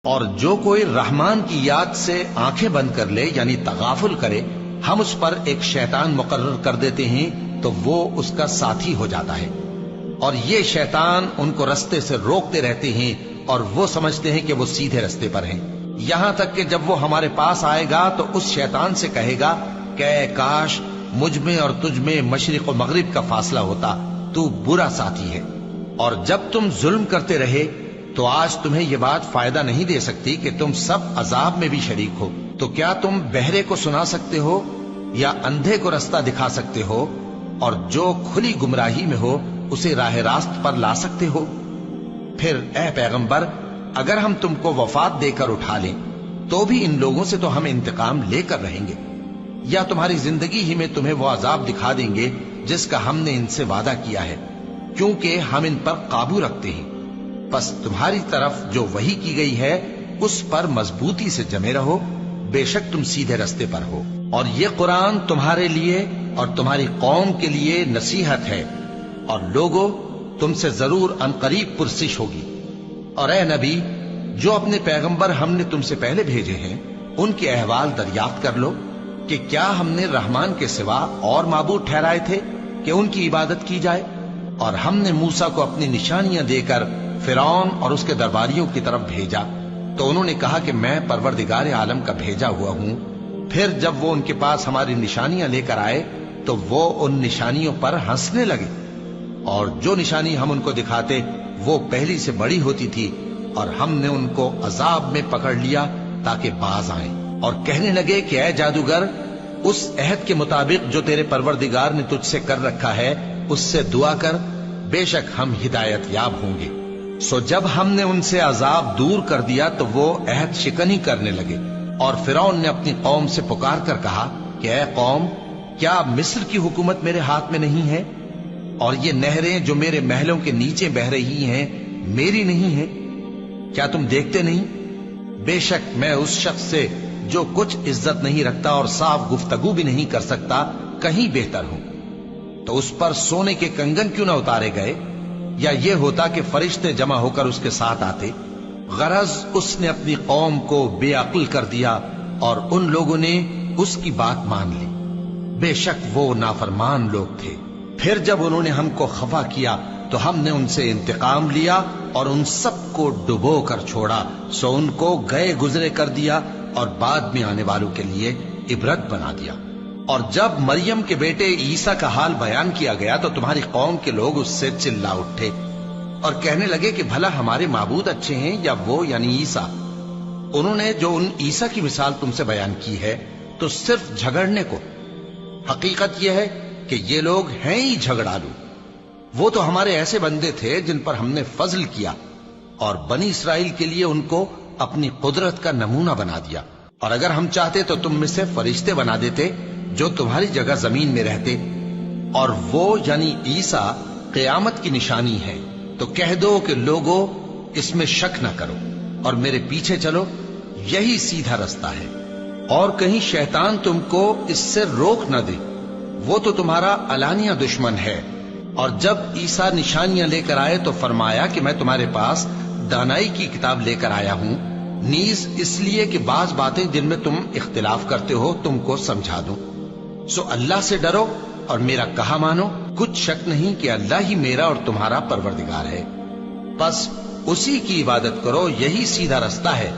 اور جو کوئی رحمان کی یاد سے آنکھیں بند کر لے یعنی تغافل کرے، ہم اس پر ایک شیطان مقرر کر دیتے ہیں تو وہ اس کا ساتھی ہو جاتا ہے، اور یہ شیطان ان کو رستے سے روکتے رہتے ہیں اور وہ سمجھتے ہیں کہ وہ سیدھے رستے پر ہیں، یہاں تک کہ جب وہ ہمارے پاس آئے گا تو اس شیطان سے کہے گا کہ اے کاش مجھ میں اور تجھ میں مشرق و مغرب کا فاصلہ ہوتا، تو برا ساتھی ہے۔ اور جب تم ظلم کرتے رہے تو آج تمہیں یہ بات فائدہ نہیں دے سکتی کہ تم سب عذاب میں بھی شریک ہو، تو کیا تم بہرے کو سنا سکتے ہو یا اندھے کو رستہ دکھا سکتے ہو، اور جو کھلی گمراہی میں ہو اسے راہ راست پر لا سکتے ہو؟ پھر اے پیغمبر، اگر ہم تم کو وفات دے کر اٹھا لیں تو بھی ان لوگوں سے تو ہم انتقام لے کر رہیں گے، یا تمہاری زندگی ہی میں تمہیں وہ عذاب دکھا دیں گے جس کا ہم نے ان سے وعدہ کیا ہے، کیونکہ ہم ان پر قابو رکھتے ہیں۔ پس تمہاری طرف جو وحی کی گئی ہے اس پر مضبوطی سے جمے رہو، بے شک تم سیدھے رستے پر ہو، اور یہ قرآن تمہارے لیے اور تمہاری قوم کے لیے نصیحت ہے، اور لوگوں تم سے ضرور عنقریب پرسش ہوگی۔ اور اے نبی، جو اپنے پیغمبر ہم نے تم سے پہلے بھیجے ہیں ان کے احوال دریافت کر لو کہ کیا ہم نے رحمان کے سوا اور معبود ٹھہرائے تھے کہ ان کی عبادت کی جائے؟ اور ہم نے موسیٰ کو اپنی نشانیاں دے کر فرعون اور اس کے درباریوں کی طرف بھیجا، تو انہوں نے کہا کہ میں پروردگار عالم کا بھیجا ہوا ہوں۔ پھر جب وہ ان کے پاس ہماری نشانیاں لے کر آئے تو وہ ان نشانیوں پر ہنسنے لگے، اور جو نشانی ہم ان کو دکھاتے وہ پہلی سے بڑی ہوتی تھی، اور ہم نے ان کو عذاب میں پکڑ لیا تاکہ باز آئیں، اور کہنے لگے کہ اے جادوگر، اس عہد کے مطابق جو تیرے پروردگار نے تجھ سے کر رکھا ہے اس سے دعا کر، بے شک ہم ہدایت یاب ہوں گے۔ سو جب ہم نے ان سے عذاب دور کر دیا تو وہ عہد شکنی کرنے لگے، اور فرعون نے اپنی قوم سے پکار کر کہا کہ اے قوم، کیا مصر کی حکومت میرے ہاتھ میں نہیں ہے، اور یہ نہریں جو میرے محلوں کے نیچے بہ رہی ہیں میری نہیں ہیں؟ کیا تم دیکھتے نہیں؟ بے شک میں اس شخص سے جو کچھ عزت نہیں رکھتا اور صاف گفتگو بھی نہیں کر سکتا کہیں بہتر ہوں۔ تو اس پر سونے کے کنگن کیوں نہ اتارے گئے، یا یہ ہوتا کہ فرشتے جمع ہو کر اس کے ساتھ آتے؟ غرض اس نے اپنی قوم کو بے عقل کر دیا اور ان لوگوں نے اس کی بات مان لی، بے شک وہ نافرمان لوگ تھے۔ پھر جب انہوں نے ہم کو خفا کیا تو ہم نے ان سے انتقام لیا اور ان سب کو ڈبو کر چھوڑا، سو ان کو گئے گزرے کر دیا اور بعد میں آنے والوں کے لیے عبرت بنا دیا۔ اور جب مریم کے بیٹے عیسیٰ کا حال بیان کیا گیا تو تمہاری قوم کے لوگ اس سے چلا اٹھے اور کہنے لگے کہ بھلا ہمارے معبود اچھے ہیں یا وہ یعنی عیسیٰ؟ انہوں نے جو ان عیسیٰ کی مثال تم سے بیان کی ہے تو صرف جھگڑنے کو، حقیقت یہ ہے کہ یہ لوگ ہیں ہی جھگڑالو۔ وہ تو ہمارے ایسے بندے تھے جن پر ہم نے فضل کیا، اور بنی اسرائیل کے لیے ان کو اپنی قدرت کا نمونہ بنا دیا، اور اگر ہم چاہتے تو تم میں سے فرشتے بنا دیتے جو تمہاری جگہ زمین میں رہتے، اور وہ یعنی عیسیٰ قیامت کی نشانی ہے۔ تو کہہ دو کہ لوگوں اس میں شک نہ کرو اور میرے پیچھے چلو، یہی سیدھا رستہ ہے، اور کہیں شیطان تم کو اس سے روک نہ دے، وہ تو تمہارا علانیہ دشمن ہے۔ اور جب عیسیٰ نشانیاں لے کر آئے تو فرمایا کہ میں تمہارے پاس دانائی کی کتاب لے کر آیا ہوں، نیز اس لیے کہ بعض باتیں جن میں تم اختلاف کرتے ہو تم کو سمجھا دوں۔ سو اللہ سے ڈرو اور میرا کہا مانو، کچھ شک نہیں کہ اللہ ہی میرا اور تمہارا پروردگار ہے، بس اسی کی عبادت کرو، یہی سیدھا رستہ ہے۔